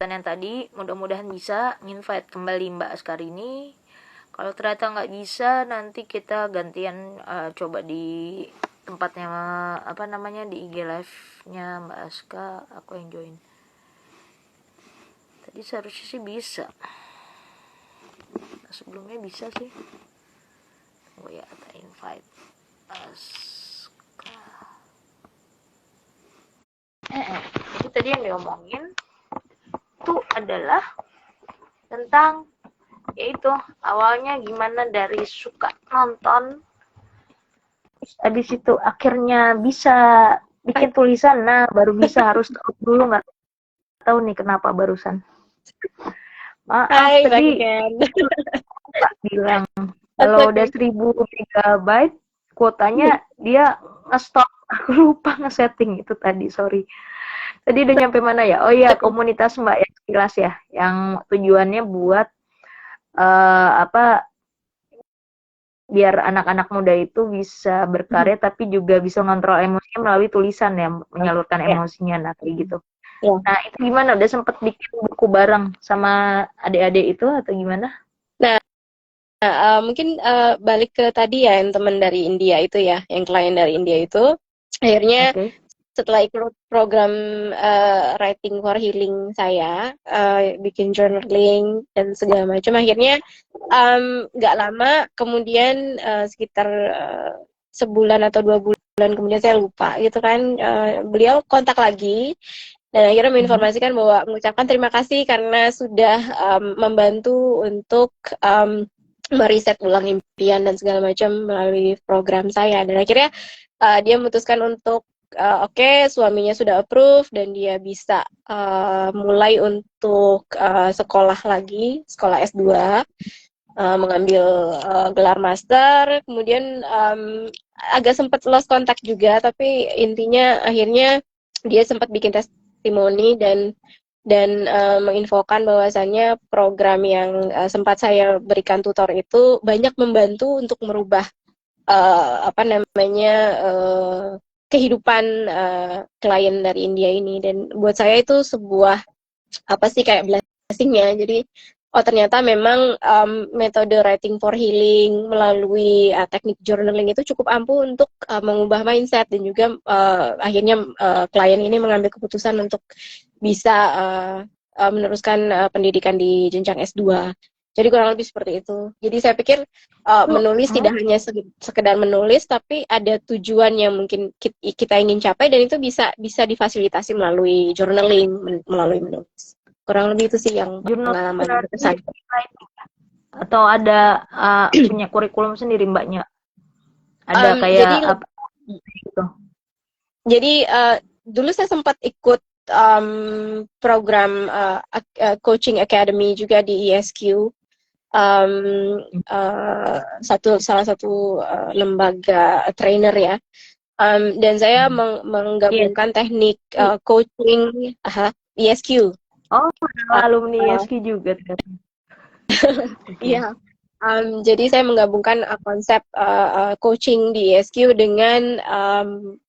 yang tadi, mudah-mudahan bisa nginvite kembali Mbak Askarini. Kalau ternyata nggak bisa, nanti kita gantian coba di tempatnya apa namanya di IG live-nya Mbak Aska, aku yang join. Tadi seharusnya sih bisa. Nah, sebelumnya bisa sih. Oh ya, kita invite Aska. Jadi tadi yang diomongin itu adalah tentang yaitu awalnya gimana dari suka nonton, habis itu akhirnya bisa bikin tulisan. Nah, baru bisa harus tahu dulu, nggak tahu nih kenapa barusan. Maaf Hai, tadi bagian. Pak bilang kalau udah 1000 megabyte kuotanya dia nge-stop. Aku lupa nge-setting itu tadi, sorry. Tadi udah nyampe mana ya? Oh iya, komunitas Mbak yang sekilas ya, yang tujuannya buat apa biar anak-anak muda itu bisa berkarya tapi juga bisa ngontrol emosinya melalui tulisan ya, menyalurkan Ya, emosinya, nah kayak gitu. ya. Nah itu gimana, udah sempet bikin buku bareng sama adik-adik itu atau gimana? Nah, mungkin balik ke tadi ya, yang teman dari India itu ya, yang klien dari India itu, akhirnya Oke. setelah ikut program Writing for Healing saya, bikin journaling dan segala macam, akhirnya nggak lama kemudian, sekitar sebulan atau 2 bulan kemudian, saya lupa gitu kan, beliau kontak lagi dan akhirnya menginformasikan bahwa mengucapkan terima kasih karena sudah membantu untuk meriset ulang impian dan segala macam melalui program saya. Dan akhirnya dia memutuskan untuk oke, suaminya sudah approve dan dia bisa mulai untuk sekolah lagi, sekolah S2, mengambil gelar master. Kemudian agak sempat lost contact juga, tapi intinya akhirnya dia sempat bikin testimoni dan menginfokan bahwasannya program yang sempat saya berikan tutor itu banyak membantu untuk merubah apa namanya kehidupan klien dari India ini. Dan buat saya itu sebuah apa sih, kayak blessing-nya. Jadi ternyata memang metode writing for healing melalui teknik journaling itu cukup ampuh untuk mengubah mindset, dan juga akhirnya klien ini mengambil keputusan untuk bisa meneruskan pendidikan di jenjang S2. Jadi kurang lebih seperti itu. Jadi saya pikir menulis tidak hanya sekedar menulis, tapi ada tujuan yang mungkin kita ingin capai, dan itu bisa difasilitasi melalui journaling, melalui menulis. Kurang lebih itu sih yang Jurnal pengalaman berarti berkesan. atau ada punya kurikulum sendiri Mbaknya? Ada kayak Jadi apa gitu? jadi dulu saya sempat ikut program coaching academy juga di ESQ, salah satu lembaga trainer ya. Dan saya Yes. menggabungkan teknik coaching ESQ. Oh, alumni Uh, ISK juga ternyata. Oke. Iya. Jadi saya menggabungkan konsep coaching di ESQ dengan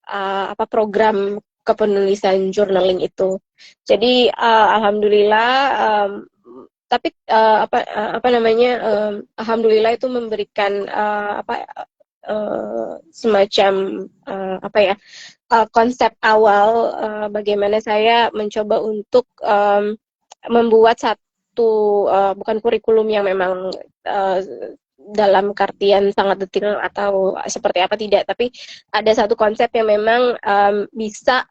apa program kepenulisan journaling itu. Jadi alhamdulillah, tapi apa namanya, alhamdulillah itu memberikan semacam apa ya, konsep awal bagaimana saya mencoba untuk membuat satu bukan kurikulum yang memang uh, dalam artian sangat detail atau seperti apa, tidak, tapi ada satu konsep yang memang bisa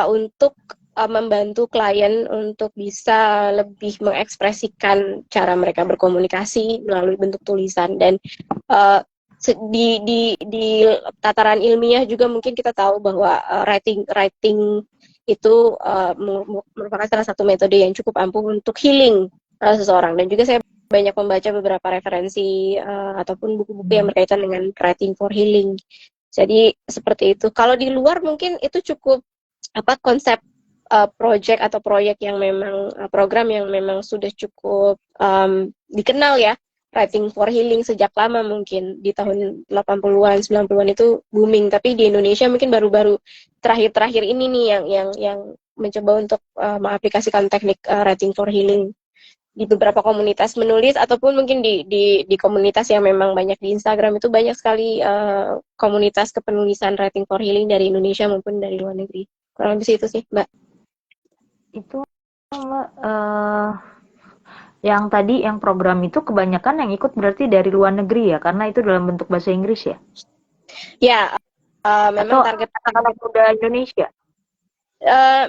untuk membantu klien untuk bisa lebih mengekspresikan cara mereka berkomunikasi melalui bentuk tulisan. Dan uh, di tataran ilmiah juga mungkin kita tahu bahwa writing itu merupakan salah satu metode yang cukup ampuh untuk healing seseorang. Dan juga saya banyak membaca beberapa referensi ataupun buku-buku yang berkaitan dengan writing for healing. Jadi seperti itu. Kalau di luar mungkin itu cukup konsep project atau proyek yang memang program yang memang sudah cukup dikenal ya. Writing for Healing sejak lama, mungkin di tahun 80-an, 90-an itu booming, tapi di Indonesia mungkin baru-baru terakhir-terakhir ini nih yang mencoba untuk mengaplikasikan teknik writing for healing di beberapa komunitas menulis, ataupun mungkin di komunitas yang memang banyak di Instagram. Itu banyak sekali komunitas kepenulisan writing for healing dari Indonesia maupun dari luar negeri. Kurang lebih itu sih, Mbak. Itu Mbak, yang tadi yang program itu kebanyakan yang ikut berarti dari luar negeri ya, karena itu dalam bentuk bahasa Inggris ya? Ya, memang Atau target anak-anak muda Indonesia?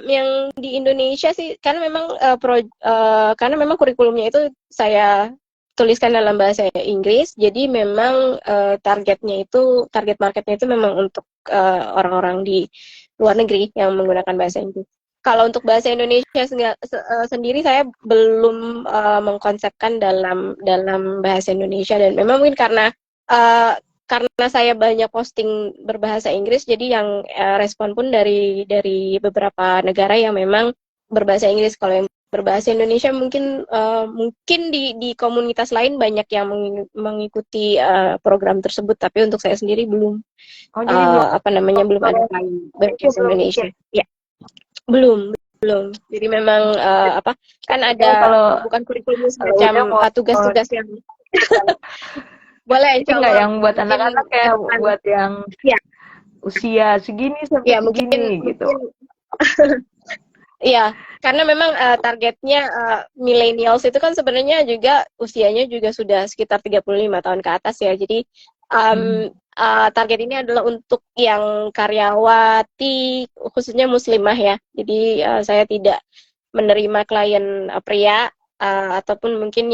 yang di Indonesia sih, karena memang karena memang kurikulumnya itu saya tuliskan dalam bahasa Inggris, jadi memang target marketnya itu memang untuk orang-orang di luar negeri yang menggunakan bahasa Inggris. Kalau untuk bahasa Indonesia sendiri, saya belum mengkonsepkan dalam bahasa Indonesia, dan memang mungkin karena saya banyak posting berbahasa Inggris, jadi yang respon pun dari beberapa negara yang memang berbahasa Inggris. Kalau yang berbahasa Indonesia mungkin di komunitas lain banyak yang mengikuti program tersebut, tapi untuk saya sendiri belum. Oh, jadi belum ada klien berbahasa Indonesia. Ya, belum. Jadi memang kan ada bukan kurikulum semacam tugas-tugas yang boleh, itu nggak yang buat anak-anak ya, buat yang usia segini sampai segini gitu. Iya, karena memang targetnya millennials itu kan sebenarnya juga usianya juga sudah sekitar 35 tahun ke atas ya. Jadi target ini adalah untuk yang karyawati, khususnya muslimah ya. Jadi saya tidak menerima klien pria, ataupun mungkin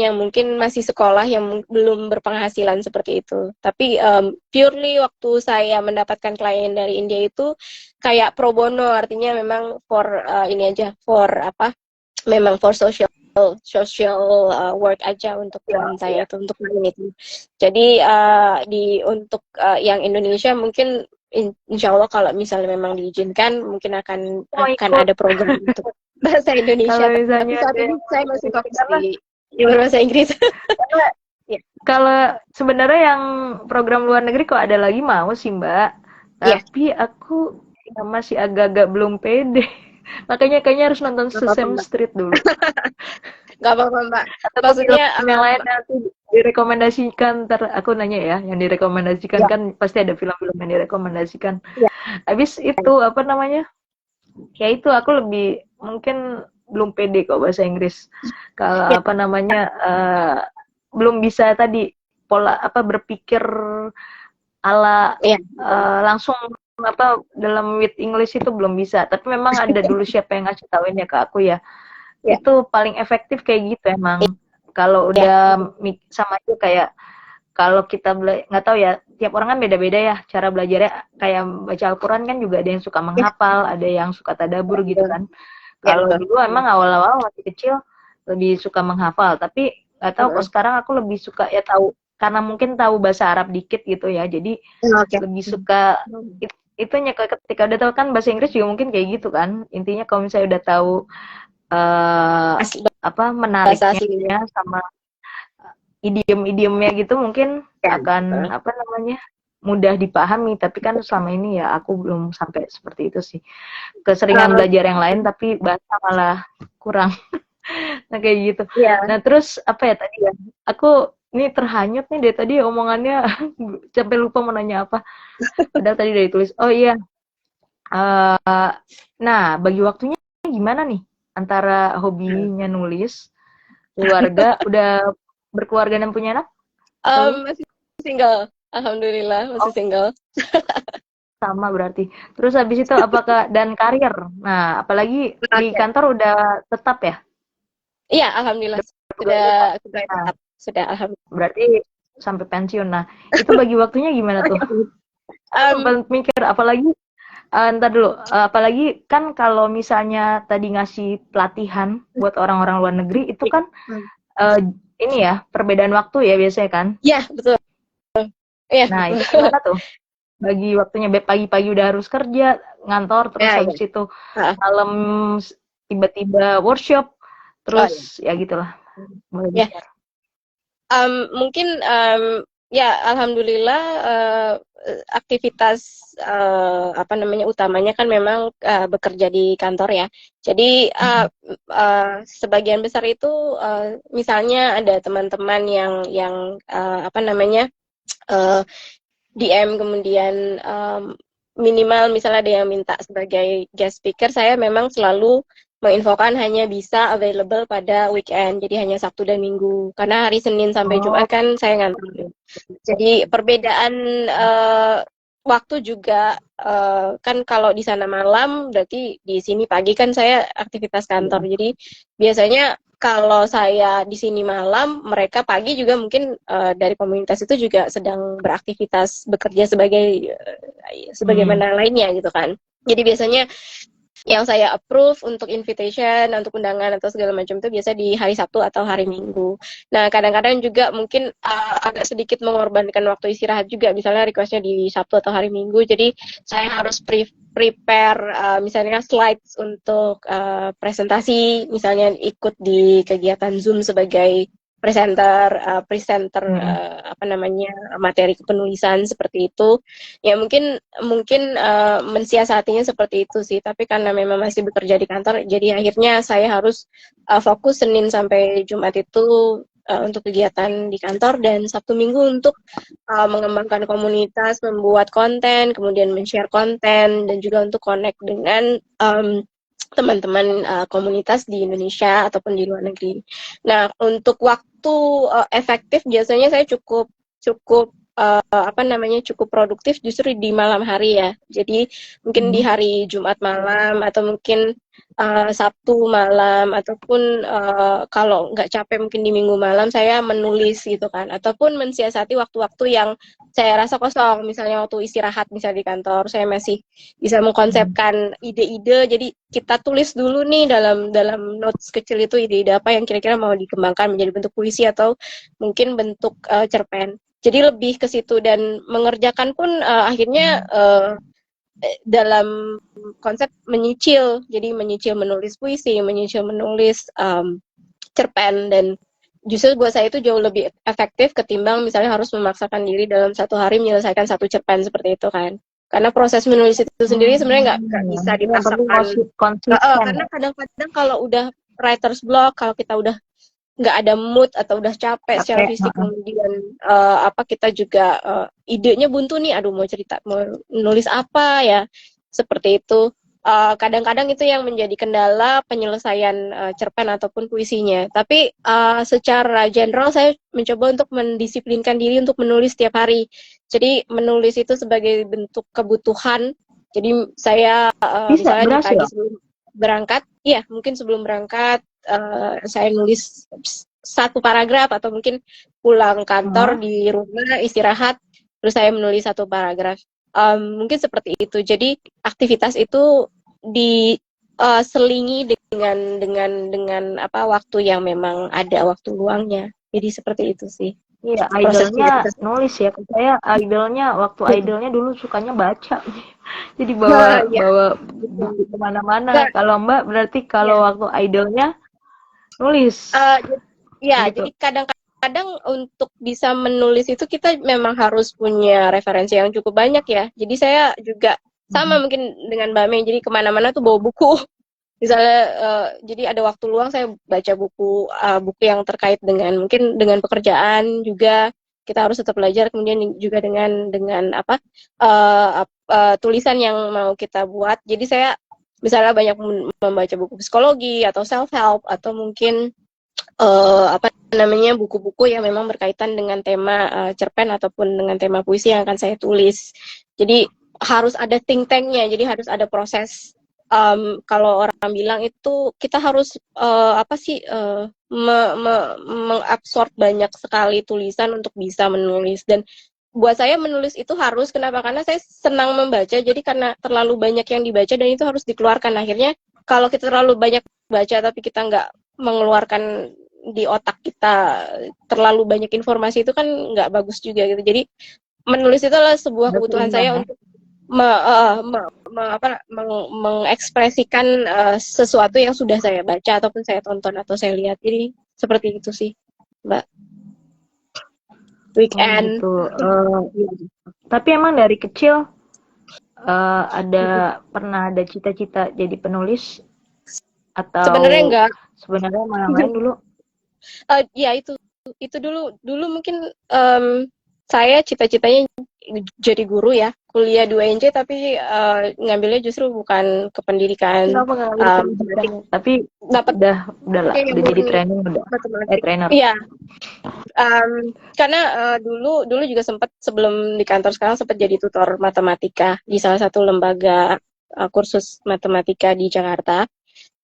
masih sekolah yang belum berpenghasilan seperti itu. Tapi purely waktu saya mendapatkan klien dari India itu kayak pro bono, artinya memang memang for social work aja untuk klien saya itu, untuk klien itu. Jadi untuk yang Indonesia mungkin insya Allah kalau misalnya memang diizinkan, mungkin akan ada program untuk bahasa Indonesia. Tapi saat ini saya masih fokus di berbahasa Inggris. Kalau sebenarnya yang program luar negeri kok ada lagi mau sih Mbak, tapi aku masih agak-agak belum pede. Makanya kayaknya harus nonton Sesame Street dulu. Gak apa-apa Mbak. Atau maksudnya yang lain nanti direkomendasikan, ntar aku nanya ya, yang direkomendasikan kan pasti ada film-film yang direkomendasikan. Habis itu apa namanya? Ya itu aku lebih mungkin belum pede kok bahasa Inggris. Kalau apa namanya belum bisa tadi pola berpikir ala langsung dalam with English itu belum bisa. Tapi memang ada dulu siapa yang ngasih tauin ya ke aku ya. Itu paling efektif kayak gitu emang. Kalau udah sama aja kayak kalau kita nggak tahu ya, tiap orang kan beda-beda ya cara belajarnya. Kayak baca Al-Quran kan juga ada yang suka menghafal, ada yang suka tadabur gitu kan. Kalau dulu emang awal-awal masih kecil lebih suka menghafal, tapi nggak tahu kok sekarang aku lebih suka ya tahu, karena mungkin tahu bahasa Arab dikit gitu ya, jadi lebih suka itunya. Ketika udah tahu kan bahasa Inggris juga mungkin kayak gitu kan, intinya kalau misalnya udah tahu menariknya sama idiom-idiomnya gitu mungkin akan mudah dipahami. Tapi kan selama ini ya aku belum sampai seperti itu sih, keseringan belajar yang lain tapi bahasa malah kurang. Nah kayak gitu. Nah terus apa ya tadi ya, aku ini terhanyut nih dari tadi omongannya sampai lupa mau nanya apa, padahal tadi udah ditulis. Oh iya, nah bagi waktunya gimana nih antara hobinya nulis, keluarga, udah berkeluarga dan punya anak? Masih single, alhamdulillah masih single. Sama berarti. Terus habis itu apakah dan karir? Nah, apalagi di kantor udah tetap ya? Iya, alhamdulillah sudah tetap, sudah alhamdulillah. Berarti sampai pensiun. Nah, itu bagi waktunya gimana tuh? Sempat mikir apalagi ntar dulu, apalagi kan kalau misalnya tadi ngasih pelatihan buat orang-orang luar negeri itu kan ini ya, perbedaan waktu ya biasanya kan? Iya, betul. Iya. Nah, itu gimana tuh? Bagi waktunya, pagi-pagi udah harus kerja, ngantor, terus habis itu malam tiba-tiba workshop, terus ya gitulah. Boleh share. Mungkin Ya, alhamdulillah aktivitas utamanya kan memang bekerja di kantor ya. Jadi sebagian besar itu misalnya ada teman-teman yang uh, DM kemudian minimal misalnya ada yang minta sebagai guest speaker, saya memang selalu menginfokan hanya bisa available pada weekend, jadi hanya Sabtu dan Minggu. Karena hari Senin sampai Oh, Jumat kan saya ngantor. Jadi perbedaan waktu juga kan kalau di sana malam, berarti di sini pagi kan saya aktivitas kantor. Jadi biasanya kalau saya di sini malam, mereka pagi juga mungkin dari komunitas itu juga sedang beraktivitas bekerja sebagai sebagaimana lainnya gitu kan. Jadi biasanya yang saya approve untuk invitation, untuk undangan atau segala macam itu biasa di hari Sabtu atau hari Minggu. Nah, kadang-kadang juga mungkin agak sedikit mengorbankan waktu istirahat juga, misalnya requestnya di Sabtu atau hari Minggu, jadi saya harus prepare misalnya slides untuk presentasi, misalnya ikut di kegiatan Zoom sebagai presenter materi kepenulisan seperti itu. Ya mungkin mensiasatinya seperti itu sih, tapi karena memang masih bekerja di kantor, jadi akhirnya saya harus fokus Senin sampai Jumat itu untuk kegiatan di kantor, dan Sabtu Minggu untuk mengembangkan komunitas, membuat konten, kemudian men-share konten, dan juga untuk connect dengan teman-teman komunitas di Indonesia ataupun di luar negeri. Nah, untuk waktu efektif biasanya saya cukup cukup produktif justru di malam hari ya. Jadi mungkin di hari Jumat malam atau mungkin Sabtu malam ataupun kalau nggak capek mungkin di Minggu malam saya menulis gitu kan, ataupun mensiasati waktu-waktu yang saya rasa kosong, misalnya waktu istirahat misalnya di kantor saya masih bisa mengkonsepkan ide-ide, jadi kita tulis dulu nih dalam dalam notes kecil itu ide-ide apa yang kira-kira mau dikembangkan menjadi bentuk puisi atau mungkin bentuk cerpen. Jadi lebih ke situ, dan mengerjakan pun akhirnya dalam konsep menyicil. Jadi menyicil menulis puisi, menyicil menulis cerpen, dan justru buat saya itu jauh lebih efektif ketimbang misalnya harus memaksakan diri dalam satu hari menyelesaikan satu cerpen seperti itu kan. Karena proses menulis itu sendiri sebenarnya nggak bisa yang penting dipaksakan. konsisten Karena ya. kadang-kadang kalau udah writer's block, kalau kita udah nggak ada mood atau udah capek secara Capek. fisik, kemudian kita juga idenya buntu nih, aduh mau cerita, mau nulis apa ya, seperti itu. Kadang-kadang itu yang menjadi kendala penyelesaian cerpen ataupun puisinya. Tapi secara general saya mencoba untuk mendisiplinkan diri untuk menulis setiap hari. Jadi menulis itu sebagai bentuk kebutuhan. Jadi saya Bisa misalnya di berhasil. pagi sebelum berangkat, ya mungkin sebelum berangkat saya nulis satu paragraf, atau mungkin pulang kantor di rumah istirahat terus saya menulis satu paragraf. Mungkin seperti itu. Jadi aktivitas itu diselingi dengan waktu yang memang ada waktu luangnya. Jadi seperti itu sih Iya, prosesnya. idolnya nulis ya. Saya idolnya waktu idolnya dulu sukanya baca. Jadi Nah, bawa ya, bawa betul. buku kemana-mana. Nah, Kalau Mbak berarti ya. kalau waktu idolnya nulis Ya, gitu. jadi kadang-kadang untuk bisa menulis itu kita memang harus punya referensi yang cukup banyak ya. Jadi saya juga sama mungkin dengan Mbak Mei, jadi kemana-mana tuh bawa buku. Misalnya, jadi ada waktu luang saya baca buku yang terkait dengan mungkin dengan pekerjaan juga. Kita harus tetap belajar, kemudian juga dengan tulisan yang mau kita buat. Jadi saya misalnya banyak membaca buku psikologi atau self help, atau mungkin buku-buku yang memang berkaitan dengan tema cerpen ataupun dengan tema puisi yang akan saya tulis. Jadi harus ada think tanknya, jadi harus ada proses. Kalau orang bilang itu kita harus mengabsorb banyak sekali tulisan untuk bisa menulis, dan buat saya menulis itu harus, kenapa? Karena saya senang membaca, jadi karena terlalu banyak yang dibaca dan itu harus dikeluarkan. Akhirnya kalau kita terlalu banyak baca tapi kita nggak mengeluarkan di otak kita terlalu banyak informasi, itu kan nggak bagus juga gitu. Jadi menulis itu adalah sebuah kebutuhan Berseimbang saya ya. untuk mengekspresikan sesuatu yang sudah saya baca ataupun saya tonton atau saya lihat. Jadi seperti itu sih, Mbak. weekend. gitu. Tapi emang dari kecil pernah ada cita-cita jadi penulis Sebenarnya atau enggak. sebenarnya emang yang lain dulu? Ya itu dulu mungkin saya cita-citanya jadi guru ya, kuliah 2 NJ, tapi ngambilnya justru bukan ke pendidikan. Kenapa nggak ngambil pendidikan? Tapi Dapat udah lah, kayak udah jadi murni training udah. matematik. Trainer. Iya, karena dulu juga sempat sebelum di kantor sekarang sempat jadi tutor matematika di salah satu lembaga kursus matematika di Jakarta.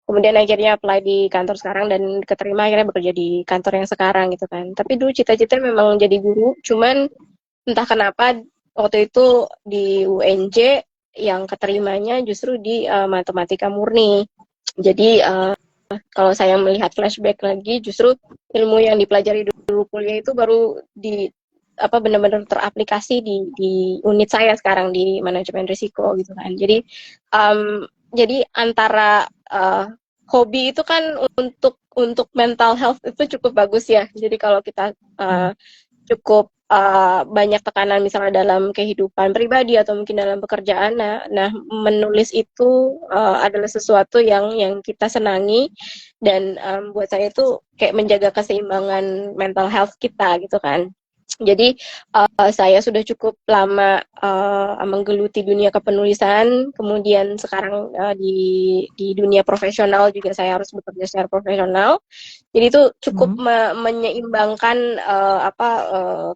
Kemudian akhirnya apply di kantor sekarang dan keterima akhirnya bekerja di kantor yang sekarang gitu kan. Tapi dulu cita-cita memang jadi guru, cuman entah kenapa waktu itu di UNJ yang keterimanya justru di matematika murni. Jadi kalau saya melihat flashback lagi, justru ilmu yang dipelajari dulu kuliah itu baru di benar-benar teraplikasi di unit saya sekarang di manajemen risiko gitu kan. Jadi antara hobi itu kan untuk mental health itu cukup bagus ya. Jadi kalau kita cukup banyak tekanan misalnya dalam kehidupan pribadi atau mungkin dalam pekerjaan, nah menulis itu adalah sesuatu yang kita senangi dan buat saya itu kayak menjaga keseimbangan mental health kita gitu kan. Jadi saya sudah cukup lama menggeluti dunia kepenulisan, kemudian sekarang di dunia profesional juga saya harus bekerja secara profesional. Jadi itu cukup menyeimbangkan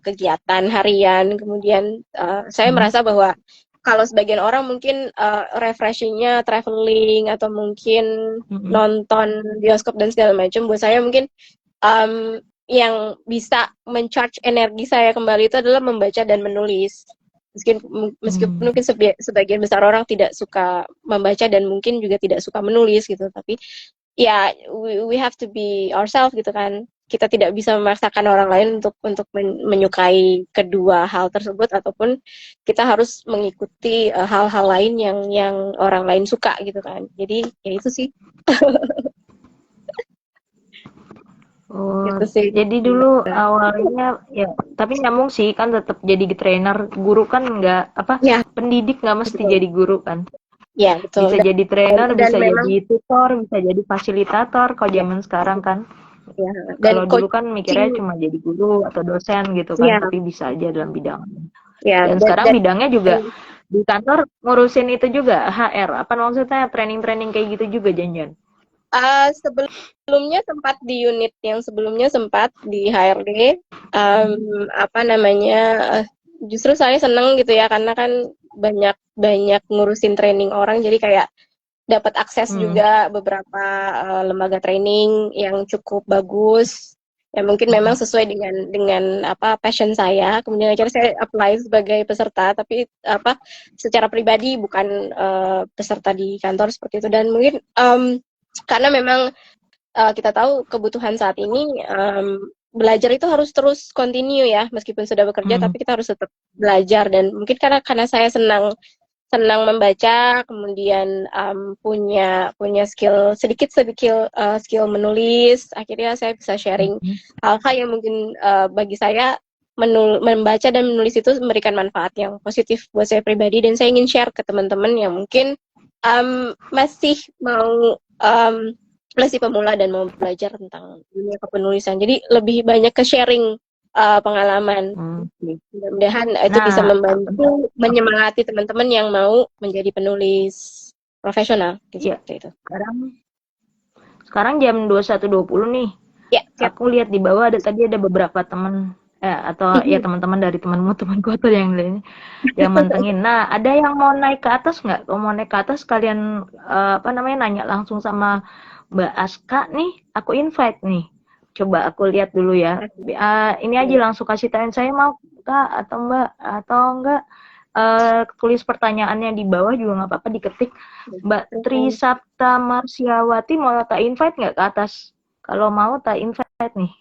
kegiatan harian. Kemudian saya merasa bahwa kalau sebagian orang mungkin refreshingnya traveling atau mungkin nonton bioskop dan segala macam, buat saya mungkin yang bisa mencharge energi saya kembali itu adalah membaca dan menulis. Meskipun mungkin sebagian besar orang tidak suka membaca dan mungkin juga tidak suka menulis gitu, tapi ya we have to be ourselves gitu kan. Kita tidak bisa memaksakan orang lain untuk menyukai kedua hal tersebut, ataupun kita harus mengikuti hal-hal lain yang orang lain suka gitu kan. Jadi ya itu sih. Gitu sih. Jadi dulu awalnya ya, tapi nyambung sih kan, tetap jadi trainer. Guru kan nggak pendidik nggak mesti jadi guru kan. Ya betul. Bisa jadi trainer, bisa memang, jadi tutor, bisa jadi fasilitator kalau zaman sekarang kan. Ya, kalau dulu kan mikirnya cuma jadi guru atau dosen gitu kan, tapi bisa aja dalam bidang. Dan sekarang bidangnya juga di kantor ngurusin itu juga, HR. Apa maksudnya training-training kayak gitu juga janjian? Sebelumnya sempat di unit yang sebelumnya sempat di HRD, justru saya seneng gitu ya, karena kan banyak ngurusin training orang, jadi kayak dapat akses juga beberapa lembaga training yang cukup bagus, yang mungkin memang sesuai dengan passion saya. Kemudian akhirnya saya apply sebagai peserta, tapi secara pribadi bukan peserta di kantor seperti itu. Dan mungkin karena memang kita tahu kebutuhan saat ini, belajar itu harus terus continue ya, meskipun sudah bekerja tapi kita harus tetap belajar. Dan mungkin karena saya senang membaca, kemudian punya skill skill menulis, akhirnya saya bisa sharing hal-hal yang mungkin bagi saya membaca dan menulis itu memberikan manfaat yang positif buat saya pribadi, dan saya ingin share ke teman-teman yang mungkin masih pemula dan mau belajar tentang dunia kepenulisan. Jadi lebih banyak ke sharing pengalaman. Mudah-mudahan itu bisa membantu menyemangati teman-teman yang mau menjadi penulis profesional seperti itu. Sekarang jam 21.20 nih. Ya, aku lihat di bawah tadi ada beberapa teman atau ya teman-teman dari temanku atau yang lainnya yang mantengin. Nah, ada yang mau naik ke atas nggak? Kalau mau naik ke atas kalian nanya langsung sama Mbak Aska nih, aku invite nih. Coba aku lihat dulu ya. Ini aja langsung kasih tahu saya mau Kak atau Mbak atau enggak. Tulis pertanyaannya di bawah juga nggak apa-apa, diketik. Mbak Tri Sapta Marsiawati mau tak invite nggak ke atas? Kalau mau tak invite nih.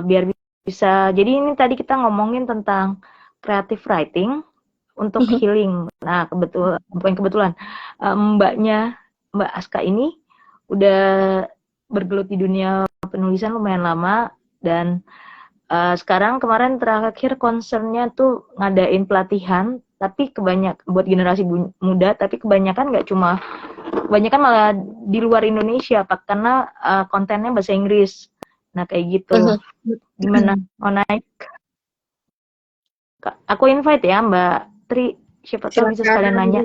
Biar bisa. Jadi ini tadi kita ngomongin tentang creative writing untuk healing. Nah, kebetulan Mbak Aska ini udah bergelut di dunia penulisan lumayan lama, dan Sekarang kemarin terakhir concernnya tuh ngadain pelatihan, tapi buat generasi muda, tapi kebanyakan malah di luar Indonesia, Pak, karena kontennya bahasa Inggris. Nah, kayak gitu. Gimana? Mau naik? Aku invite ya Mbak Tri, siapa tahu bisa sekalian nanya.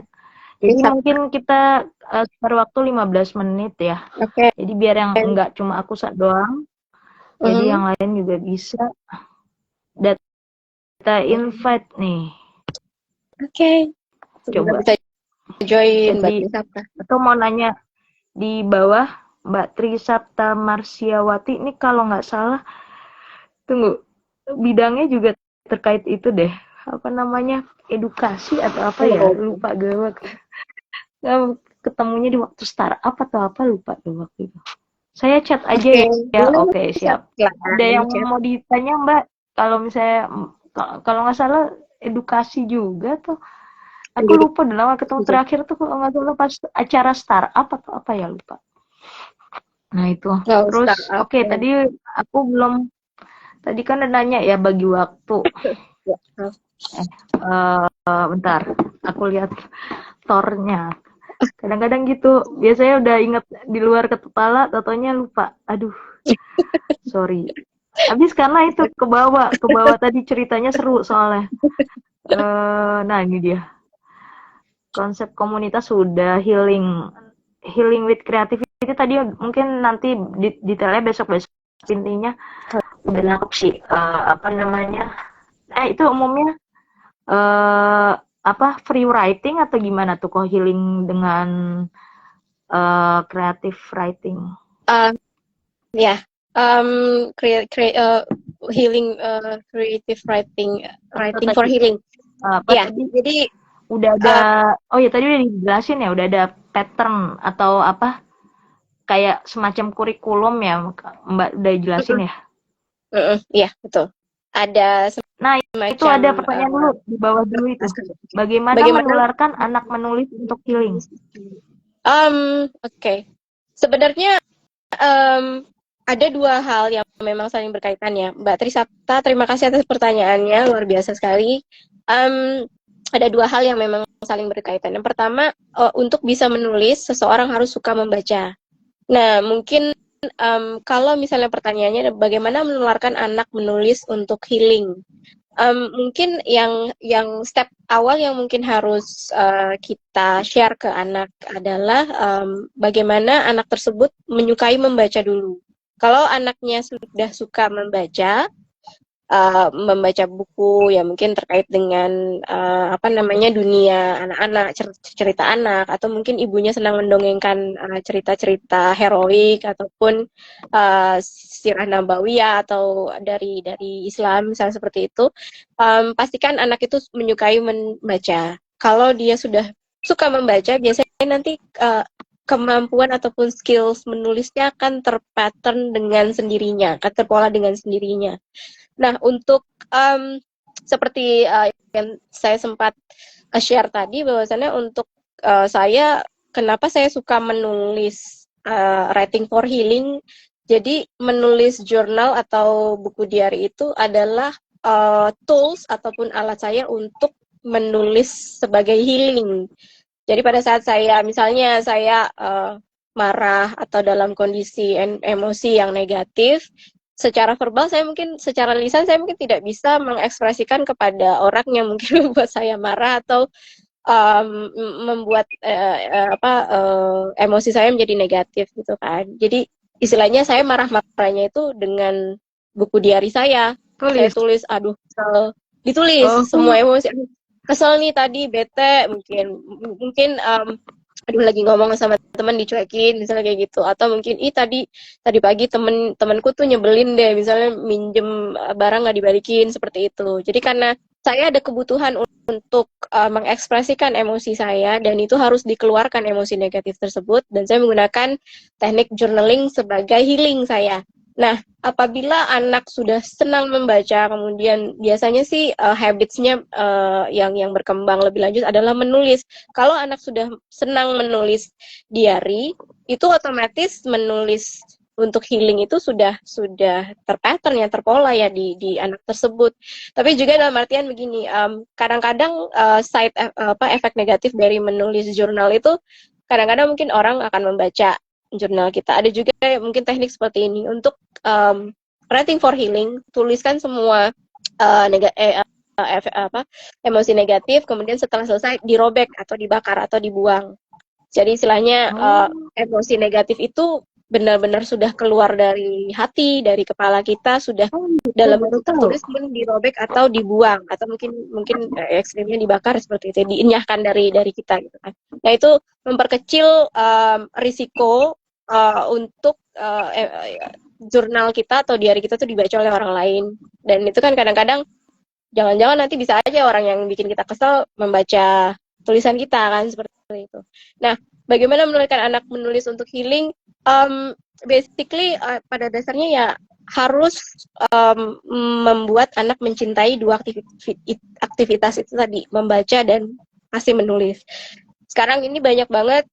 Jadi mungkin kita spare waktu 15 menit ya. Oke. Jadi biar yang enggak cuma aku doang, jadi yang lain juga bisa. Data invite nih. Oke. Coba bisa join Mbak jadi, Trisapta. atau mau nanya di bawah Mbak Trisapta Marsiawati ini kalau nggak salah, tunggu, bidangnya juga terkait itu deh, apa namanya, edukasi atau apa ya, lupa gue. Ketemunya di waktu startup atau apa, lupa tuh waktu itu. Saya chat aja ya. Oke, siap. Ada yang mau ditanya Mbak? Kalau misalnya, kalau nggak salah edukasi juga tuh. Aku lupa udah lama ketemu terakhir tuh, kalau nggak salah pas acara startup atau apa ya, lupa. Nah itu. Terus oke, tadi aku belum, tadi kan udah nanya ya bagi waktu. Bentar, aku lihat tornya. Kadang-kadang gitu, biasanya udah inget di luar kepala, totonya lupa. Aduh, sorry. Habis karena itu ke bawah tadi ceritanya seru soalnya. Nah ini dia. Konsep komunitas sudah, healing with creativity tadi mungkin nanti detailnya besok intinya udah nangkep sih. Apa namanya? Itu umumnya free writing atau gimana tuh kok healing dengan creative writing? Healing creative writing for healing. Jadi udah ada, tadi udah dijelasin ya, udah ada pattern atau apa, kayak semacam kurikulum ya, Mbak udah jelasin ya? Iya, betul. Ada nah itu ada pertanyaan dulu di bawah dulu itu. Bagaimana menularkan anak menulis untuk healing? Oke. Sebenarnya ada dua hal yang memang saling berkaitan ya, Mbak Trisapta. Terima kasih atas pertanyaannya, luar biasa sekali. Ada dua hal yang memang saling berkaitan. Yang pertama, untuk bisa menulis, seseorang harus suka membaca. Nah, mungkin kalau misalnya pertanyaannya bagaimana menularkan anak menulis untuk healing, mungkin yang step awal yang mungkin harus kita share ke anak adalah bagaimana anak tersebut menyukai membaca dulu. Kalau anaknya sudah suka membaca buku ya mungkin terkait dengan dunia anak-anak, cerita anak, atau mungkin ibunya senang mendongengkan cerita-cerita heroik ataupun sirah nabawiyah atau dari Islam misalnya seperti itu, pastikan anak itu menyukai membaca. Kalau dia sudah suka membaca, biasanya nanti kemampuan ataupun skills menulisnya akan terpattern dengan sendirinya, akan terpola dengan sendirinya. Nah, untuk seperti yang saya sempat share tadi, bahwasannya untuk saya, kenapa saya suka menulis writing for healing, jadi menulis jurnal atau buku diary itu adalah tools ataupun alat saya untuk menulis sebagai healing. Jadi pada saat misalnya saya marah atau dalam kondisi emosi yang negatif, secara verbal secara lisan saya mungkin tidak bisa mengekspresikan kepada orang yang mungkin membuat saya marah atau membuat emosi saya menjadi negatif gitu kan. Jadi istilahnya saya marahnya itu dengan buku diary saya. Saya tulis, aduh kesel, ditulis semua emosi. Kesel nih tadi, bete, mungkin aduh lagi ngomong sama teman dicuekin misalnya kayak gitu, atau mungkin tadi pagi temanku tuh nyebelin deh, misalnya minjem barang nggak dibalikin, seperti itu. Jadi karena saya ada kebutuhan untuk mengekspresikan emosi saya, dan itu harus dikeluarkan emosi negatif tersebut, dan saya menggunakan teknik journaling sebagai healing saya. Nah, apabila anak sudah senang membaca, kemudian biasanya sih habits-nya yang berkembang lebih lanjut adalah menulis. Kalau anak sudah senang menulis diary, itu otomatis menulis untuk healing itu sudah terpattern ya, terpola ya di anak tersebut. Tapi juga dalam artian begini, kadang-kadang efek negatif dari menulis jurnal itu kadang-kadang mungkin orang akan membaca jurnal kita. Ada juga mungkin teknik seperti ini untuk writing for healing, tuliskan semua emosi negatif, kemudian setelah selesai dirobek atau dibakar atau dibuang. Jadi istilahnya emosi negatif itu benar-benar sudah keluar dari hati, dari kepala kita, sudah dalam bentuk tertulis pun dirobek atau dibuang, atau mungkin ekstrimnya dibakar seperti itu, dienyahkan dari kita gitu kan. Nah itu memperkecil risiko untuk jurnal kita atau diary kita tuh dibaca oleh orang lain. Dan itu kan kadang-kadang jangan-jangan nanti bisa aja orang yang bikin kita kesel membaca tulisan kita kan, seperti itu. Nah, bagaimana menurunkan anak menulis untuk healing? Basically pada dasarnya ya harus membuat anak mencintai dua aktivitas itu tadi, membaca dan masih menulis. Sekarang ini banyak banget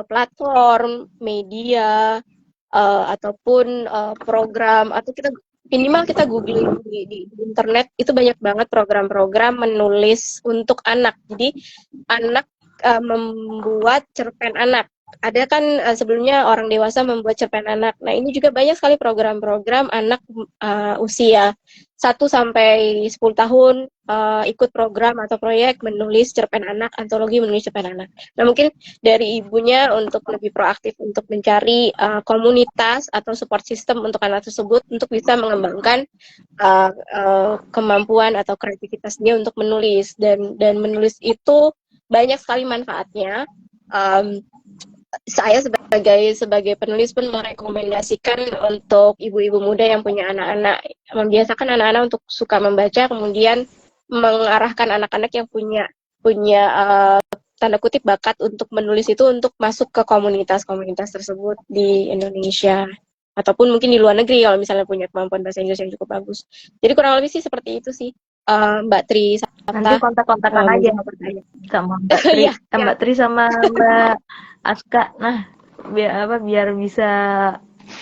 platform media ataupun program, atau minimal kita googling di internet, itu banyak banget program-program menulis untuk anak. Jadi anak membuat cerpen anak. Ada kan sebelumnya orang dewasa membuat cerpen anak. Nah ini juga banyak sekali program-program anak usia 1 sampai 10 tahun ikut program atau proyek menulis cerpen anak, antologi menulis cerpen anak. Nah mungkin dari ibunya untuk lebih proaktif untuk mencari komunitas atau support system untuk anak tersebut untuk bisa mengembangkan kemampuan atau kreativitas dia untuk menulis, dan menulis itu banyak sekali manfaatnya. Saya sebagai penulis pun merekomendasikan untuk ibu-ibu muda yang punya anak-anak, membiasakan anak-anak untuk suka membaca, kemudian mengarahkan anak-anak yang punya tanda kutip bakat untuk menulis itu untuk masuk ke komunitas-komunitas tersebut di Indonesia ataupun mungkin di luar negeri kalau misalnya punya kemampuan bahasa Inggris yang cukup bagus. Jadi kurang lebih sih seperti itu sih, Mbak Tri. Nanti kontak-kontakan aja sama Mbak Tri, Mbak Tri sama Mbak Aska. Nah, biar bisa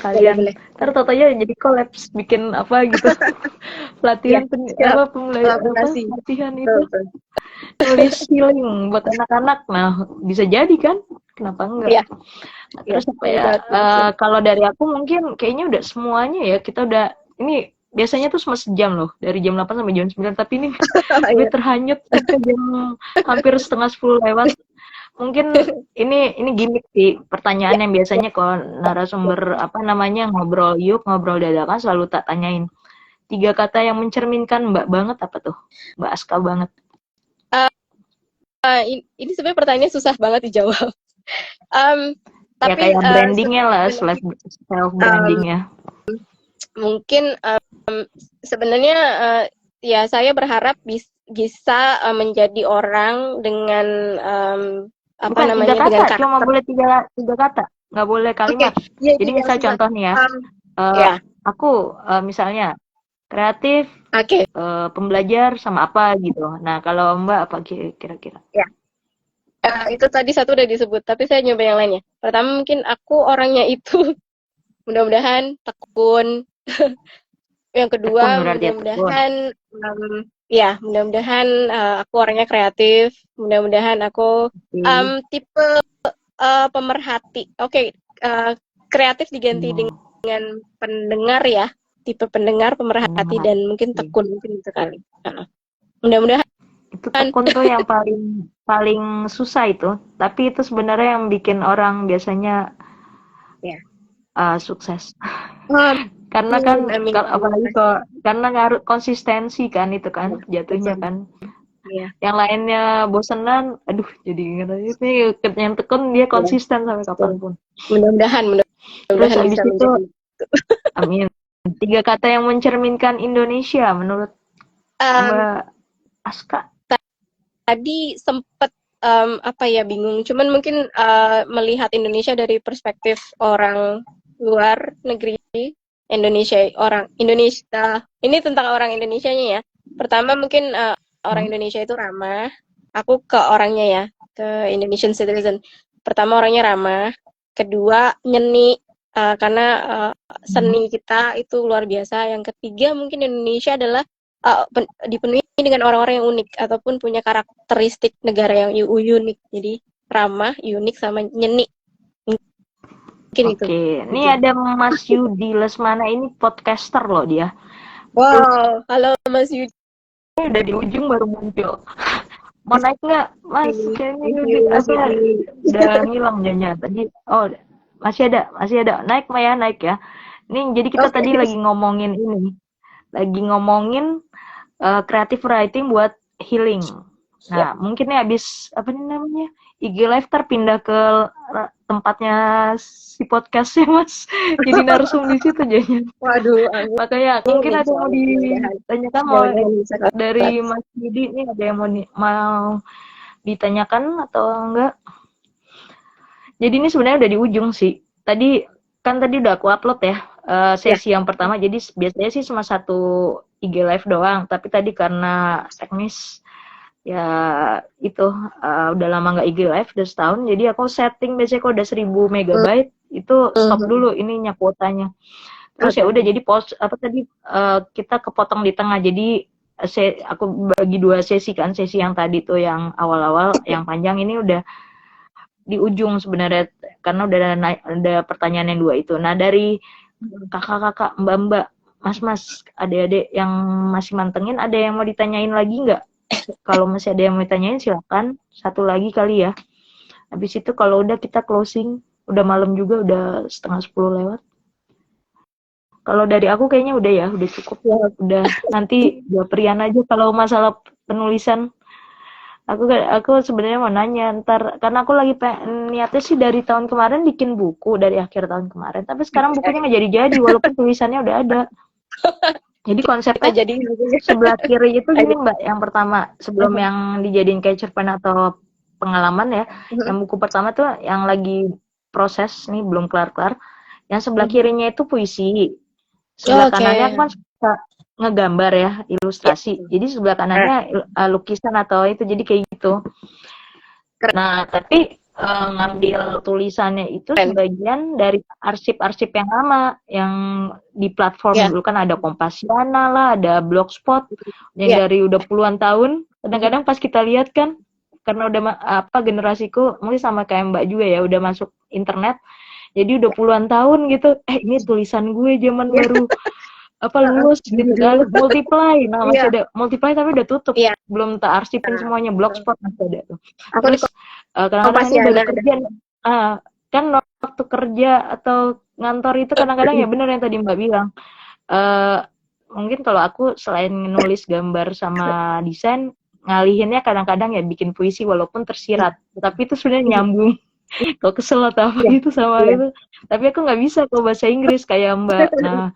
kalian tertotanya jadi kolaps bikin apa gitu. Pelatihan pelatihan itu tulis healing buat anak-anak. Nah, bisa jadi kan? Kenapa enggak? Ya. Terus apa ya? Kalau dari aku mungkin kayaknya udah semuanya ya. Kita udah ini biasanya tuh cuma sejam loh, dari jam 8 sampai jam 9, tapi ini udah terhanyut ke jam hampir setengah 10 lewat. Mungkin ini gimmick sih, pertanyaan yang biasanya kalau narasumber ngobrol dadakan selalu tak tanyain. 3 kata yang mencerminkan Mbak banget apa tuh? Mbak Aska banget. Ini sebenarnya pertanyaannya susah banget dijawab. Tapi ya kayak brandingnya lah, self brandingnya. Mungkin sebenarnya ya saya berharap bisa menjadi orang dengan Bukan dengan kata, cuma boleh tiga kata, nggak boleh kalimat. Okay. Jadi misal contoh nih ya, aku misalnya kreatif, pembelajar sama apa gitu. Nah kalau Mbak apa kira-kira? Ya. Itu tadi satu udah disebut, tapi saya nyoba yang lainnya. Pertama mungkin aku orangnya itu mudah-mudahan tekun. Yang kedua mudah-mudahan mudah-mudahan aku orangnya kreatif, mudah-mudahan aku tipe pemerhati. Kreatif diganti dengan pendengar ya, tipe pendengar, pemerhati, dan mungkin tekun, mungkin itu kali. Mudah-mudahan itu tekun tuh yang paling susah itu, tapi itu sebenarnya yang bikin orang biasanya sukses. Karena kan apalagi karena ngaruh konsistensi kan, itu kan jatuhnya kan. Yang lainnya bosenan, aduh jadi ingat aja nih, yang tekun dia konsisten sampai kapanpun. Mudah-mudahan terus habis itu amin. 3 kata yang mencerminkan Indonesia menurut Mbak Aska. Tadi sempet bingung, cuman mungkin melihat Indonesia dari perspektif orang luar negeri. Indonesia ini tentang orang Indonesianya ya. Pertama mungkin orang Indonesia itu ramah. Aku ke orangnya ya, ke Indonesian citizen. Pertama orangnya ramah, kedua nyeni, karena seni kita itu luar biasa. Yang ketiga mungkin Indonesia adalah dipenuhi dengan orang-orang yang unik ataupun punya karakteristik negara yang unik. Jadi ramah, unik, sama nyeni. Mungkin itu. Oke, ini ada Mas Yudi Lesmana, ini podcaster loh dia. Wow, halo Mas Yudi. Udah di ujung baru muncul. Mau naik nggak, Mas? Kayaknya Yudi udah ngilang jadinya tadi. Oh, masih ada. Naik Maya, naik ya. Ini jadi kita tadi lagi ngomongin creative writing buat healing. Nah, mungkin nih abis apa nih namanya IG Live terpindah ke tempatnya si podcastnya Mas. Jadi narsum di situ jadinya. Waduh, makanya mungkin ada yang mau ditanyakan mau dari Mas Yudi nih, ada yang mau ditanyakan atau enggak? Jadi ini sebenarnya udah di ujung sih. Tadi udah aku upload ya sesi yang pertama. Jadi biasanya sih cuma satu IG Live doang. Tapi tadi karena teknis ya itu udah lama nggak IG Live, udah setahun. Jadi aku setting biasanya kalau udah 1000 megabyte itu stop dulu ininya kuotanya. Terus ya udah jadi kita kepotong di tengah. Jadi aku bagi 2 sesi kan. Sesi yang tadi tuh yang awal-awal yang panjang, ini udah di ujung sebenarnya karena udah pertanyaan yang 2 itu. Nah, dari kakak-kakak, mbak-mbak, mas-mas, adik-adik yang masih mantengin, ada yang mau ditanyain lagi nggak? Kalau masih ada yang mau ditanyain silakan. Satu lagi kali ya. Habis itu kalau udah kita closing, udah malam juga, udah 9:30 lewat. Kalau dari aku kayaknya udah cukup ya. Udah nanti Prian aja kalau masalah penulisan. Aku sebenarnya mau nanya ntar, karena aku lagi niatnya sih dari tahun kemarin bikin buku dari akhir tahun kemarin, tapi sekarang bukunya nggak jadi walaupun tulisannya udah ada. Jadi konsepnya sebelah kiri itu gini Mbak, yang pertama sebelum yang dijadiin kayak cerpen atau pengalaman ya, yang buku pertama tuh yang lagi proses nih belum kelar-kelar, yang sebelah kirinya itu puisi, sebelah kanannya aku kan suka ngegambar ya, ilustrasi. Jadi sebelah kanannya lukisan atau itu, jadi kayak gitu. Nah, tapi ngambil tulisannya itu sebagian dari arsip-arsip yang lama, yang di platform dulu kan ada Kompasiana lah, ada Blogspot, yang dari udah puluhan tahun. Kadang-kadang pas kita lihat kan, karena udah generasiku mungkin sama kayak Mbak juga ya, udah masuk internet, jadi udah puluhan tahun gitu. Ini tulisan gue zaman baru lulus gitu kan, Multiply. Nah, masih ada Multiply tapi udah tutup. Belum tak arsipin semuanya, Blogspot masih ada tuh. Terus kadang-kadang ini baru kerja. Kan waktu kerja atau ngantor itu kadang-kadang ya bener yang tadi Mbak bilang. Mungkin kalau aku selain nulis gambar sama desain, ngalihinnya kadang-kadang ya bikin puisi walaupun tersirat. Tapi itu sebenarnya nyambung. Kalau kesel atau apa gitu sama itu. Tapi aku nggak bisa kalau bahasa Inggris kayak Mbak. Nah,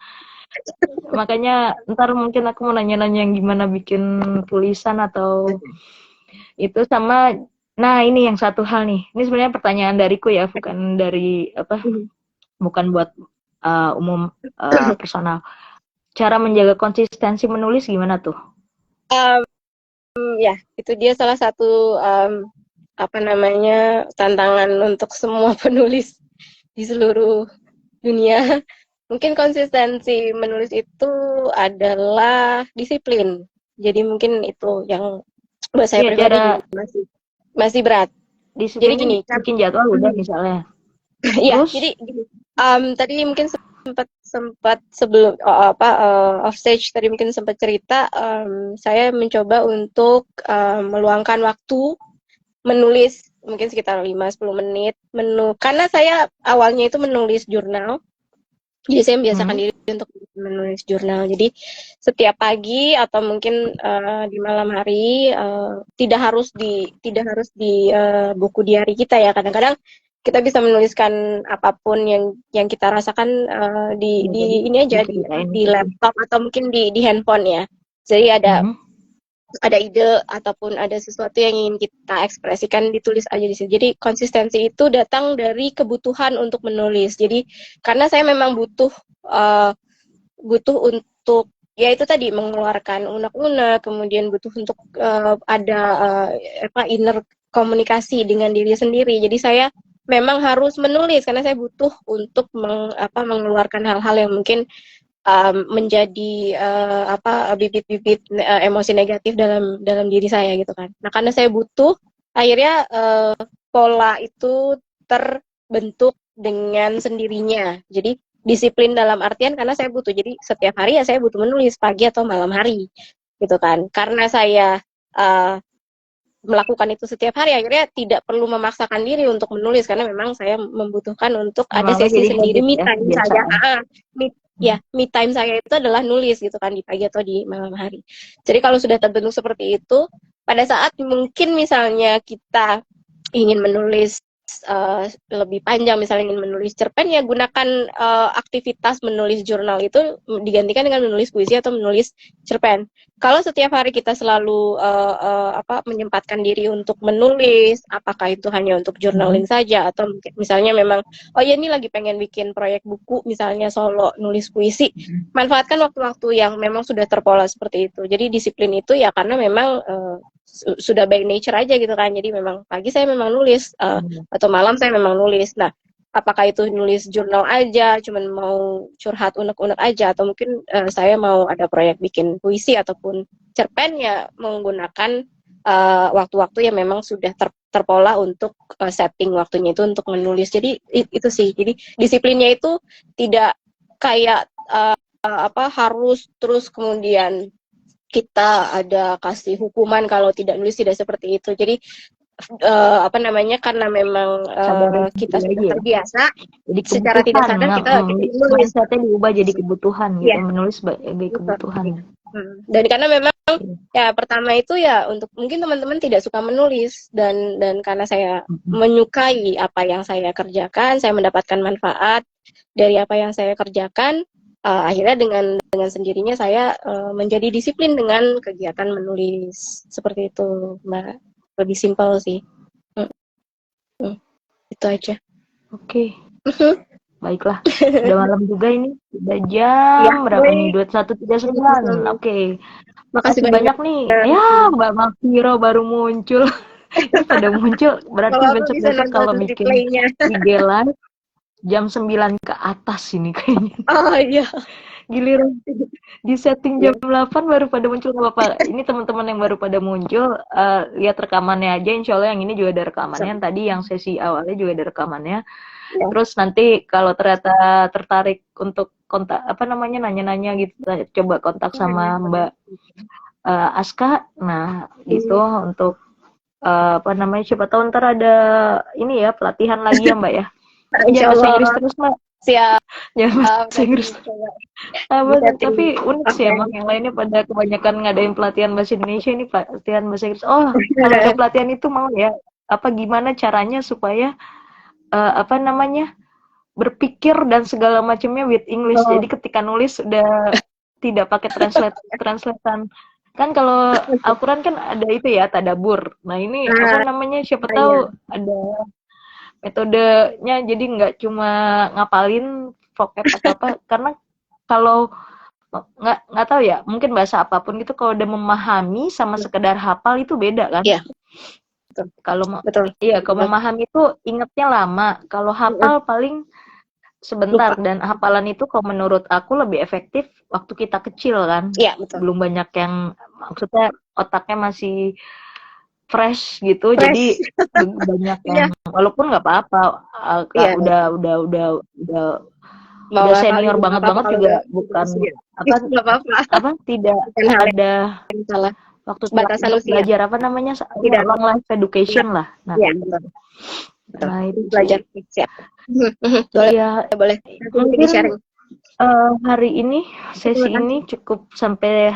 makanya ntar mungkin aku mau nanya-nanya yang gimana bikin tulisan atau itu sama. Nah, ini yang satu hal nih, ini sebenarnya pertanyaan dariku ya, bukan dari bukan buat umum, personal. Cara menjaga konsistensi menulis gimana tuh? Ya, itu dia salah satu tantangan untuk semua penulis di seluruh dunia. Mungkin konsistensi menulis itu adalah disiplin. Jadi mungkin itu yang buat saya pribadi masih berat. Disiplin. Jadi gini, bikin jadwal udah misalnya. Iya, jadi gini. Tadi mungkin sempat sebelum off stage tadi mungkin sempat cerita, saya mencoba untuk meluangkan waktu menulis mungkin sekitar 5-10 menit karena saya awalnya itu menulis jurnal. Jadi saya membiasakan diri untuk menulis jurnal. Jadi setiap pagi atau mungkin di malam hari, tidak harus di buku diary kita ya. Kadang-kadang kita bisa menuliskan apapun yang kita rasakan di ini aja di laptop atau mungkin di handphone ya. Jadi ada ide ataupun ada sesuatu yang ingin kita ekspresikan, ditulis aja di sini. Jadi konsistensi itu datang dari kebutuhan untuk menulis. Jadi karena saya memang butuh untuk ya itu tadi mengeluarkan unek-unek, kemudian butuh untuk ada inner komunikasi dengan diri sendiri. Jadi saya memang harus menulis karena saya butuh untuk mengeluarkan hal-hal yang mungkin menjadi bibit-bibit emosi negatif dalam diri saya gitu kan. Nah, karena saya butuh, akhirnya pola itu terbentuk dengan sendirinya. Jadi disiplin dalam artian karena saya butuh. Jadi setiap hari ya saya butuh menulis pagi atau malam hari gitu kan. Karena saya melakukan itu setiap hari, akhirnya tidak perlu memaksakan diri untuk menulis karena memang saya membutuhkan untuk ada Lama-lama sesi jadi sendiri habit me ya, time saja. kebiasaan. Me time saya itu adalah nulis gitu kan di pagi atau di malam hari. Jadi kalau sudah terbentuk seperti itu, pada saat mungkin misalnya kita ingin menulis lebih panjang, misalnya ingin menulis cerpen, ya gunakan aktivitas menulis jurnal itu digantikan dengan menulis puisi atau menulis cerpen. Kalau setiap hari kita selalu menyempatkan diri untuk menulis, apakah itu hanya untuk journaling saja atau misalnya memang oh ya ini lagi pengen bikin proyek buku misalnya solo nulis puisi, manfaatkan waktu-waktu yang memang sudah terpola seperti itu. Jadi disiplin itu ya karena memang sudah by nature aja gitu kan. Jadi memang pagi saya memang nulis atau malam saya memang nulis. Nah, apakah itu nulis jurnal aja, cuman mau curhat unek-unek aja, atau mungkin saya mau ada proyek bikin puisi ataupun cerpen, ya menggunakan waktu-waktu yang memang sudah terpola untuk setting waktunya itu untuk menulis. Jadi itu sih. Jadi disiplinnya itu tidak kayak harus terus kemudian kita ada kasih hukuman kalau tidak nulis, tidak seperti itu. Jadi karena memang kita sudah terbiasa, jadi secara tidak sadar kita menulis. mindsetnya diubah jadi kebutuhan gitu, Yeah. menulis sebagai kebutuhan. Dan karena memang ya pertama itu ya untuk mungkin teman-teman tidak suka menulis dan karena saya menyukai apa yang saya kerjakan, saya mendapatkan manfaat dari apa yang saya kerjakan. Akhirnya dengan sendirinya saya menjadi disiplin dengan kegiatan menulis seperti itu, Mbak. Lebih simpel sih. Itu aja. Oke. Baiklah. Udah malam juga ini. Udah jam berapa nih? 21.39. Oke. Makasih banyak nih. Ya, Mbak Mafiro baru muncul. Pada muncul berarti besok-besok kalau bikin IG live jam 9 ke atas ini kayaknya. Oh iya. Giliran di setting jam 8 baru pada muncul. Nggak apa-apa. Ini teman-teman yang baru pada muncul, lihat rekamannya aja. Insya Allah yang ini juga ada rekamannya. Tadi yang sesi awalnya juga ada rekamannya. Terus nanti kalau ternyata tertarik untuk kontak nanya-nanya gitu, coba kontak sama Mbak Aska. Nah itu untuk siapa tahu ntar ada ini ya pelatihan lagi ya Mbak ya. Jangan bahasa Inggris terus Mbak. Siap. Jangan bahasa Inggris. Tapi unik sih emang yang lainnya pada kebanyakan ngadain pelatihan bahasa Indonesia, ini pelatihan bahasa Inggris. Oh kalau ada pelatihan itu mau ya. Gimana caranya supaya berpikir dan segala macamnya with English. Jadi ketika nulis udah tidak pakai translatean. Kan kalau Al-Quran kan ada itu ya, tadabur. Nah ini siapa tahu ada metodenya, jadi nggak cuma ngapalin vocab atau apa. Karena kalau nggak tahu ya, mungkin bahasa apapun gitu kalau udah memahami sama sekedar hafal itu beda kan. Iya. Kalau memahami itu ingetnya lama, kalau hafal paling sebentar. Dan hafalan itu kalau menurut aku lebih efektif waktu kita kecil kan. Iya, betul. Belum banyak yang, maksudnya otaknya masih fresh gitu, jadi banyak yang walaupun nggak apa-apa, udah senior banget juga bukan tidak ada waktu batasan usia belajar tidak long life education lah. Nah, itu belajar siap. Boleh. Mungkin hari ini sesi ini cukup sampai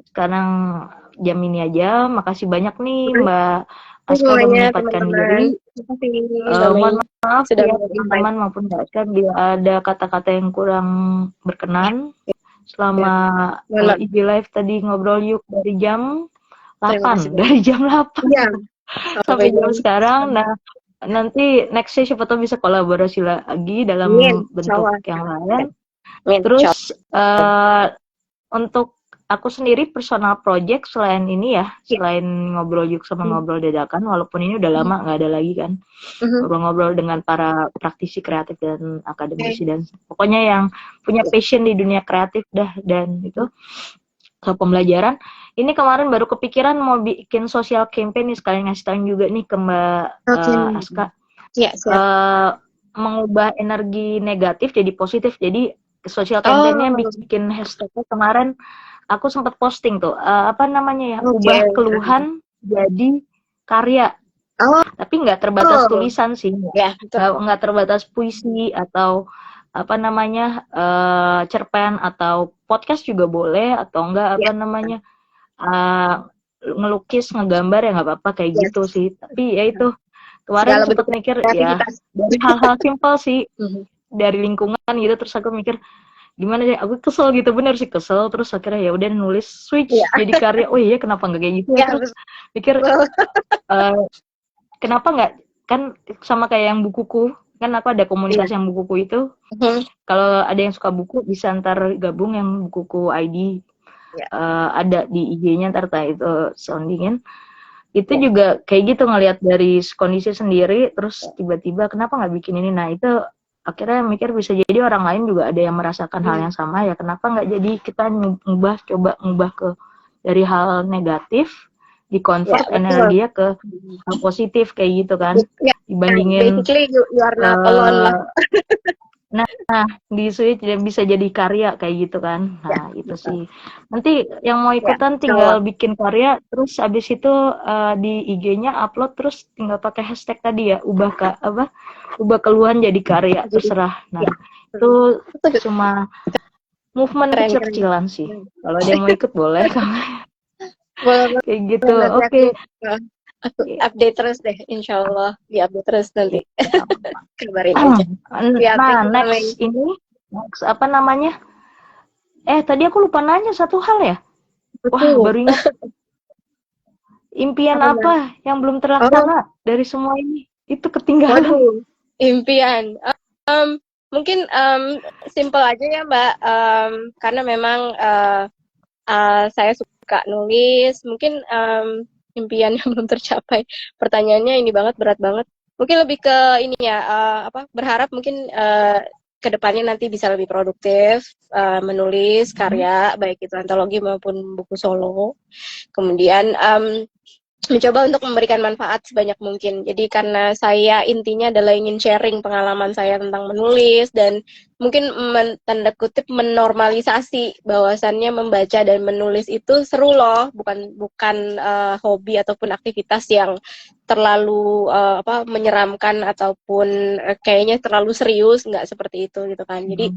sekarang jam ini aja. Makasih banyak nih Mbak Aska udah menyempatkan diri. Mohon maaf ya teman-teman maupun Mbak Aska bila ada kata-kata yang kurang berkenan. Selama IG live tadi ngobrol yuk dari jam 8 sampai jam sekarang. Nah nanti nextnya siapa tahu bisa kolaborasi lagi dalam bentuk yang lain. Terus untuk aku sendiri personal project selain ini ya, selain ngobrol yuk sama ngobrol dadakan, walaupun ini udah lama nggak ada lagi kan, ngobrol-ngobrol dengan para praktisi kreatif dan akademisi dan pokoknya yang punya passion di dunia kreatif dan itu ke pembelajaran. Ini kemarin baru kepikiran mau bikin social campaign nih, sekalian ngasih tahu juga nih ke Mbak Aska. Mengubah energi negatif jadi positif. Jadi social campaign-nya bikin hashtagnya kemarin aku sempat posting tuh, apa namanya ya, ubah keluhan jadi karya. Tapi nggak terbatas tulisan sih, nggak terbatas puisi atau apa namanya cerpen atau podcast juga boleh, atau enggak apa namanya ngelukis, ngegambar ya nggak apa-apa kayak gitu sih. Tapi ya itu kemarin sempat mikir ya dari hal-hal simpel sih dari lingkungan gitu, terus aku mikir gimana ya, aku kesel gitu, bener sih kesel, terus akhirnya ya udah nulis switch jadi karya. Oh iya kenapa nggak kayak gitu ya, terus pikir kenapa nggak, kan sama kayak yang bukuku kan, aku ada komunitas yang bukuku itu, kalau ada yang suka buku bisa ntar gabung yang bukuku ID, ada di IG-nya ntar itu soundingin. Itu juga kayak gitu, ngelihat dari kondisi sendiri terus tiba-tiba kenapa nggak bikin ini. Nah itu akhirnya mikir bisa jadi orang lain juga ada yang merasakan hal yang sama ya, kenapa nggak jadi kita coba ngubah ke dari hal negatif dikonvert energinya ke hal positif kayak gitu kan, dibandingin basically you are not alone lah. Nah, di switch bisa jadi karya kayak gitu kan. Nah, itu sih. Nanti yang mau ikutan tinggal bikin karya, terus abis itu di IG-nya upload, terus tinggal pakai hashtag tadi ya, ubah keluhan jadi karya, terserah. Nah, itu cuma movement kecil-kecilan sih. Kalau ada yang mau ikut boleh. Kayak gitu. Oke. Update terus deh, insya Allah di-update terus nanti. Kabarin aja. Nah, next apa namanya? Tadi aku lupa nanya satu hal ya. Wah, baru ingat. Impian apa yang belum terlaksana dari semua ini? Itu ketinggalan. Impian. Mungkin simple aja ya, Mbak. Karena memang saya suka nulis. Mungkin impian yang belum tercapai. Pertanyaannya ini banget, berat banget. Mungkin lebih ke ini ya, berharap mungkin ke depannya nanti bisa lebih produktif, menulis karya, baik itu antologi maupun buku solo. Kemudian mencoba untuk memberikan manfaat sebanyak mungkin. Jadi karena saya intinya adalah ingin sharing pengalaman saya tentang menulis, dan mungkin tanda kutip menormalisasi bahwasannya membaca dan menulis itu seru loh, bukan hobi ataupun aktivitas yang terlalu menyeramkan ataupun kayaknya terlalu serius, nggak seperti itu gitu kan. Jadi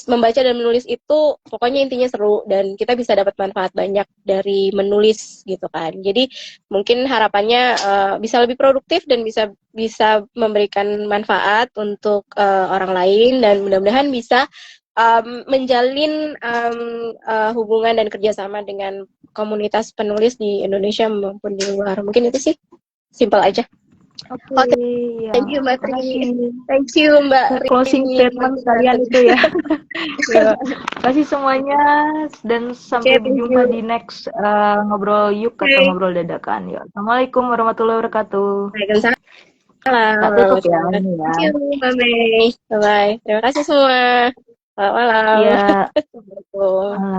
membaca dan menulis itu pokoknya intinya seru, dan kita bisa dapat manfaat banyak dari menulis gitu kan. Jadi mungkin harapannya bisa lebih produktif dan bisa memberikan manfaat untuk orang lain, dan mudah-mudahan bisa menjalin hubungan dan kerjasama dengan komunitas penulis di Indonesia maupun di luar. Mungkin itu sih, simple aja. Oke, thank you Mbak Tri. Thank you Mbak Rini. Closing statement kalian itu ya. Terima kasih semuanya, dan sampai jumpa di next ngobrol yuk atau ngobrol dadakan. Ya. Assalamualaikum warahmatullahi wabarakatuh. Waalaikumsalam. Tak tutup ya. Thank you Mbak Mei. Bye bye. Terima kasih semua. Selamat malam. Iya.